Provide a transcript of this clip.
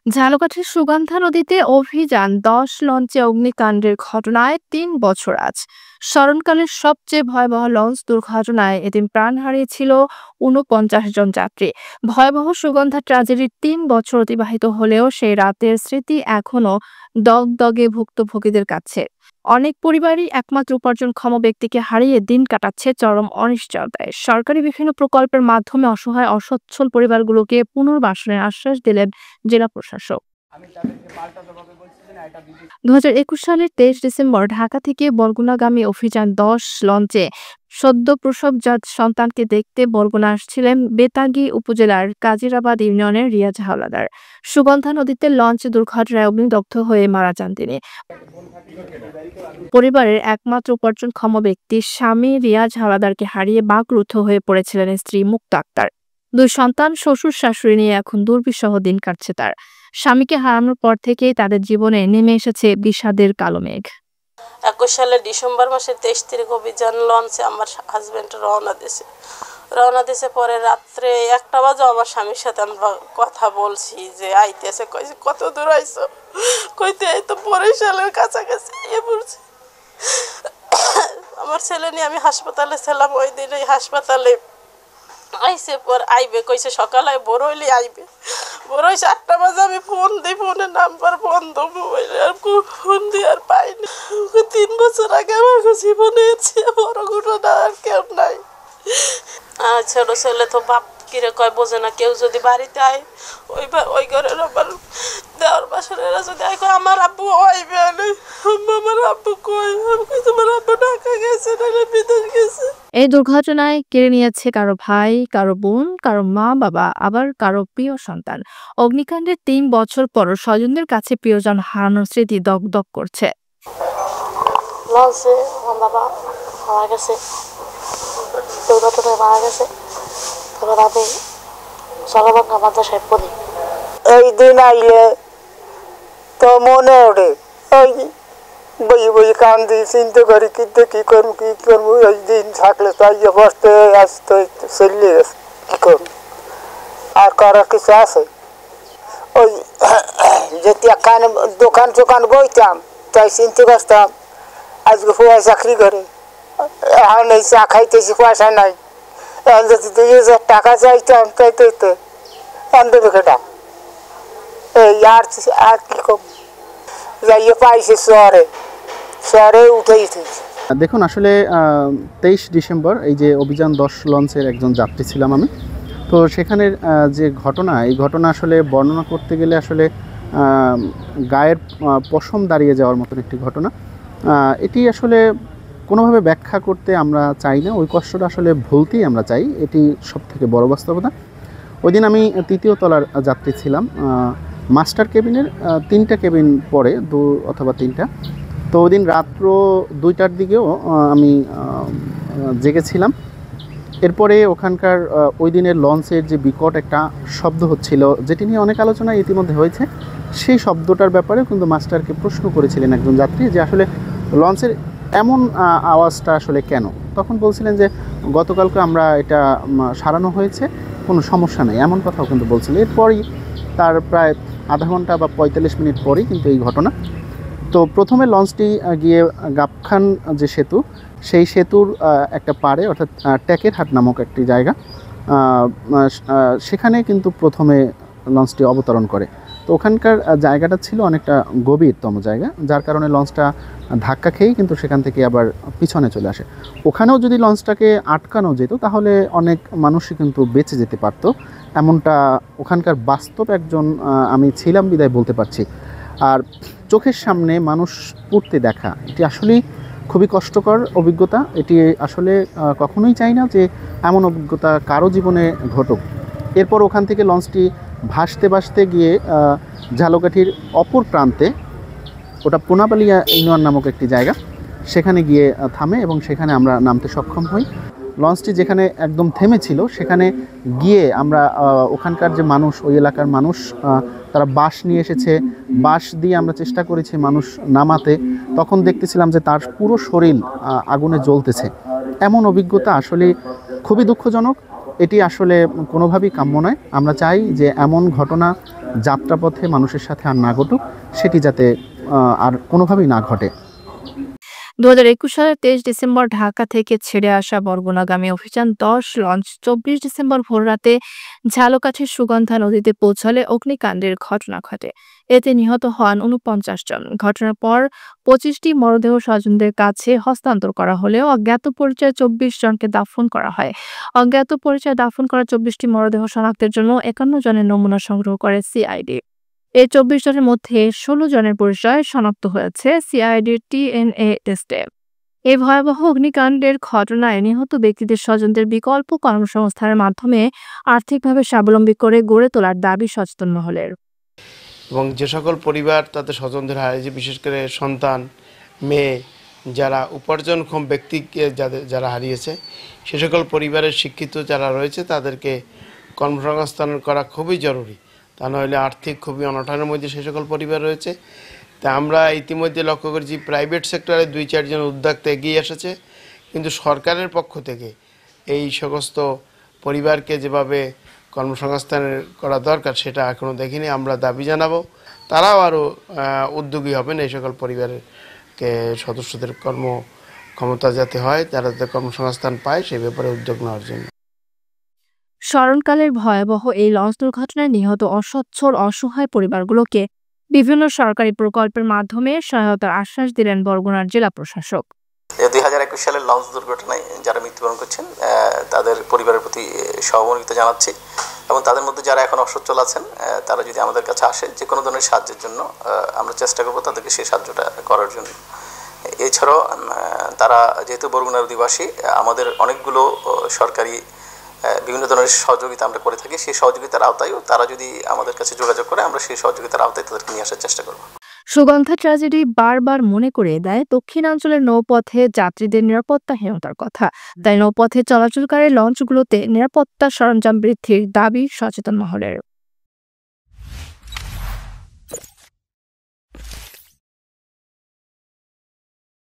ঝালকাঠির সুগন্ধা নদীতে অভিযান ১০ লঞ্চে অগ্নিকাণ্ডের ঘটনায় ৩ বছর আজ। স্মরণকালের সবচেয়ে ভয়াবহ লঞ্চ দুর্ঘটনায় এদিন প্রাণ হারিয়েছিল ৪৯ জন যাত্রী। ভয়াবহ সুগন্ধা ট্র্যাজেডির ৩ বছর অতিবাহিত হলেও সেই রাতের স্মৃতি এখনো দগদগে ভুক্তভোগীদের কাছে। অনেক পরিবারই একমাত্র উপার্জনক্ষম ব্যক্তিকে হারিয়ে দিন কাটাচ্ছে চরম অনিশ্চয়তায়। সরকারি বিভিন্ন প্রকল্পের মাধ্যমে অসহায় অসচ্ছল পরিবারগুলোকে পুনর্বাসনের আশ্বাস দিলেন জেলা প্রশাসক। ২০২১ সালের ২৩ ডিসেম্বর ঢাকা থেকে বরগুনাগামী অভিযান ১০ লঞ্চে সদ্য প্রসবজাত সন্তানকে দেখতে বরগুনা আসছিলেন বেতাগী উপজেলার কাজিরাবাদ ইউনিয়নের রিয়াজ হাওলাদার। সুগন্ধা নদীতে লঞ্চ দুর্ঘটনায় অগ্নিদগ্ধ হয়ে মারা যান তিনি। পরিবারের একমাত্র উপার্জনক্ষম ব্যক্তি স্বামী রিয়াজ হাওলাদারকে হারিয়ে বাকরুদ্ধ হয়ে পড়েছিলেন স্ত্রী মুক্তা আক্তার। ২ সন্তান, শ্বশুর শাশুড়ি নিয়ে এখন দুর্বিষহ দিন কাটছে তার। স্বামীকে হারানোর পর থেকেই তাদের জীবনে নেমে এসেছে বিষাদের কালো মেঘ। ২১ সালের ডিসেম্বর মাসের ২৩ তারিখ অভিযান লঞ্চে আমার হাজবেন্ড রওনা দিয়েছে। পরে রাত্রে ১টা বাজে আমার স্বামীর সাথে আমরা কথা বলছি যে আইতেছে। কইছে কত দূর আইছো? কইতে এই তো বরিশালের কাছাকাছি এ পড়ছি। আমার ছেলে নিয়ে আমি হাসপাতালে ছিলাম। ওই দিন এই হাসপাতালে আইসে পর আইবে কইছে সকালে বড় হইলে আইবে। বড় হয়েছে ৮টা বাজে আমি ফোন দিই, ফোনের নাম্বার বন্ধ, মোবাইলে আর ফোন দিয়ে আর পাইনি। ৩ বছর আগে আমার জীবনে বড় ঘটনা আর কেউ নাই। আর ছোট ছেলে তো বাপ কিরে কয় বোঝে না। কেউ যদি বাড়িতে আয় ওই ঘরের আমার দেওয়ার বাসার এরা যদি আয় কয় আমার আব্বু আইবে, আমার আব্বু কয় তোমার আব্বু ঢাকা গেছে নাহলে বিদেশ গেছে। এই দুর্ঘটনায় কেড়ে নিয়েছে কারো ভাই, কারো বোন, কারো মা বাবা, আবার কারো প্রিয় সন্তান। অগ্নিকাণ্ডের ৩ বছর পর স্বজনদের কাছে প্রিয়জন হারানোর স্মৃতি দগদগ করছে। লঞ্চে আমার বাবা মারা গেছে, দুর্ঘটনায় মারা গেছে। তখন আমি সলাবাঙ্গা মাদ্রাসায় পড়ি। এই দিন আইলে তো মনে ওঠে, ওই বই বই কান্দি চিন্তা করি কিন্তু কি করবো ওই দিন থাকলে তো আইয়া বসতে আসতে চলিয়ে গেছে, কি করবো আর করার কিছু আছে? ওই যদি একখানে দোকান বইতাম তাই চিন্তা করতাম আজকে পয়সা চাকরি করে, এখন এই চা খাইতেছি পয়সা নাই। এখন যদি ২০০০ টাকা চাইতাম তাইতে এখন দেবে কেটা? এই আর কি কম যাইয়ে পাইছে শহরে উঠেই। দেখুন, আসলে ২৩ ডিসেম্বর এই যে অভিযান ১০ লঞ্চের একজন যাত্রী ছিলাম আমি। তো সেখানের যে ঘটনা, এই ঘটনা আসলে বর্ণনা করতে গেলে আসলে গায়ের পশম দাঁড়িয়ে যাওয়ার মতন একটি ঘটনা। এটি আসলে কোনোভাবে ব্যাখ্যা করতে আমরা চাই না, ওই কষ্টটা আসলে ভুলতেই আমরা চাই, এটি সবথেকে বড় বাস্তবতা। ওই দিন আমি ৩য় তলার যাত্রী ছিলাম। মাস্টার কেবিনের ৩টা কেবিন পরে, ২ অথবা ৩টা। তো ওই দিন রাত্র ২টার দিকেও আমি জেগেছিলাম। এরপরে ওখানকার ওই দিনের লঞ্চের যে বিকট একটা শব্দ হচ্ছিল, যেটি নিয়ে অনেক আলোচনা ইতিমধ্যে হয়েছে, সেই শব্দটার ব্যাপারে কিন্তু মাস্টারকে প্রশ্ন করেছিলেন একজন যাত্রী যে আসলে লঞ্চের এমন আওয়াজটা আসলে কেন। তখন বলছিলেন যে গতকালকে আমরা এটা সারানো হয়েছে, কোনো সমস্যা নেই, এমন কথাও কিন্তু বলছিলেন। এরপরই তার প্রায় আধা ঘন্টা বা ৪৫ মিনিট পরেই কিন্তু এই ঘটনা। তো প্রথমে লঞ্চটি গিয়ে গাবখান যে সেতু, সেই সেতুর একটা পাড়ে, অর্থাৎ ট্যাকের হাট নামক একটি জায়গা, সেখানে কিন্তু প্রথমে লঞ্চটি অবতরণ করে। তো ওখানকার জায়গাটা ছিল অনেকটা গভীরতম জায়গা, যার কারণে লঞ্চটা ধাক্কা খেয়েই কিন্তু সেখান থেকে আবার পিছনে চলে আসে। ওখানেও যদি লঞ্চটাকে আটকানো যেত তাহলে অনেক মানুষই কিন্তু বেঁচে যেতে পারত, এমনটা ওখানকার বাস্তব একজন আমি ছিলাম বিদায় বলতে পারছি। আর চোখের সামনে মানুষ পুড়তে দেখা, এটি আসলেই খুবই কষ্টকর অভিজ্ঞতা। এটি আসলে কখনোই চাই না যে এমন অভিজ্ঞতা কারো জীবনে ঘটুক। এরপর ওখান থেকে লঞ্চটি ভাসতে গিয়ে ঝালকাঠির অপর প্রান্তে, ওটা পোনাবালিয়া ইউনিয়ন নামক একটি জায়গা, সেখানে গিয়ে থামে এবং সেখানে আমরা নামতে সক্ষম হই। লঞ্চটি যেখানে একদম থেমেছিল সেখানে গিয়ে আমরা ওখানকার যে মানুষ, ওই এলাকার মানুষ, তারা বাঁশ নিয়ে এসেছে, বাঁশ দিয়ে আমরা চেষ্টা করেছি মানুষ নামাতে। তখন দেখতেছিলাম যে তার পুরো শরীর আগুনে জ্বলতেছে। এমন অভিজ্ঞতা আসলে খুবই দুঃখজনক। এটি আসলে কোনোভাবেই কাম্য নয়। আমরা চাই যে এমন ঘটনা যাত্রাপথে মানুষের সাথে আর না ঘটুক, সেটি যাতে আর কোনোভাবেই না ঘটে। 2021 সালের 23 ডিসেম্বর ঢাকা থেকে ছেড়ে আসা বরগুনাগামী অভিযান 10 লঞ্চ 24 ডিসেম্বর ভোররাতে ঝালকাঠির সুগন্ধা নদীতে পৌঁছালে অগ্নিকাণ্ডের ঘটনা ঘটে। এতে নিহত হন 49 জন। ঘটনার পর 25টি মরদেহ স্বজনদের কাছে হস্তান্তর করা হলেও অজ্ঞাত পরিচয় 24 জনকে দাফন করা হয়। অজ্ঞাত পরিচয় দাফন করা 24টি মরদেহ শনাক্তের জন্য 51 জনের নমুনা সংগ্রহ করে সিআইডি। এই 24 জনের মধ্যে 16 জনের পরিচয় শনাক্ত হয়েছে সিআইডির টিএনএ টেস্টে। এই ভয়াবহ অগ্নিকাণ্ডের ঘটনায় নিহত ব্যক্তিদের স্বজনদের বিকল্প কর্মসংস্থানের মাধ্যমে আর্থিকভাবে স্বাবলম্বী করে গড়ে তোলার দাবি সচেতন মহলের। এবং যে সকল পরিবার তাদের স্বজনদের হারিয়েছে, বিশেষ করে সন্তান, মেয়ে, যারা উপার্জনক্ষম ব্যক্তিকে যারা হারিয়েছে, সে সকল পরিবারের শিক্ষিত যারা রয়েছে তাদেরকে কর্মসংস্থান করা খুবই জরুরি। তা নইলে আর্থিক খুবই অনটনের মধ্যে সে সকল পরিবার রয়েছে। তা আমরা ইতিমধ্যে লক্ষ্য করেছি প্রাইভেট সেক্টরে 2-4 জন উদ্যোক্তা এগিয়ে এসেছে, কিন্তু সরকারের পক্ষ থেকে এই সমস্ত পরিবারকে যেভাবে কর্মসংস্থান করা দরকার সেটা এখনও দেখিনি। আমরা দাবি জানাবো তারাও আরও উদ্যোগী হবেন এই সকল পরিবারকে সদস্যদের কর্মক্ষমতা যাতে হয়, যারা যাতে কর্মসংস্থান পায় সেই ব্যাপারে উদ্যোগ নেওয়ার জন্য। স্মরণকালের ভয়াবহ এই লঞ্চ দুর্ঘটনায় নিহত অসচ্ছল অসহায় পরিবারগুলোকে বিভিন্ন সরকারি প্রকল্পের মাধ্যমে সহায়তার আশ্বাস দিলেন বরগুনার জেলা প্রশাসক। 2021 সালের লঞ্চ দুর্ঘটনায় যারা মৃত্যুবরণ করছেন তাদের পরিবারের প্রতি সহমর্মিতা জানাচ্ছি, এবং তাদের মধ্যে যারা এখন অসচ্ছল আছেন তারা যদি আমাদের কাছে আসে যে কোনো ধরনের সাহায্যের জন্য আমরা চেষ্টা করব তাদেরকে সেই সাহায্যটা করার জন্য। এছাড়াও তারা যেহেতু বরগুনার অধিবাসী, আমাদের অনেকগুলো সরকারি বিভিন্ন ধরনের সহযোগিতা আমরা করে থাকি, সেই সহযোগিতার আওতায়ও তারা যদি আমাদের কাছে যোগাযোগ করে আমরা সেই সহযোগিতার আওতায় তাদেরকে নিয়ে আসার চেষ্টা করব। সুগন্ধা ট্র্যাজেডি বারবার মনে করিয়ে দেয় দক্ষিণাঞ্চলের নৌপথে যাত্রীদের নিরাপত্তাহীনতার কথা। তাই নৌপথে চলাচলকারী লঞ্চগুলোতে নিরাপত্তা সরঞ্জাম বৃদ্ধির দাবি সচেতন মহলের।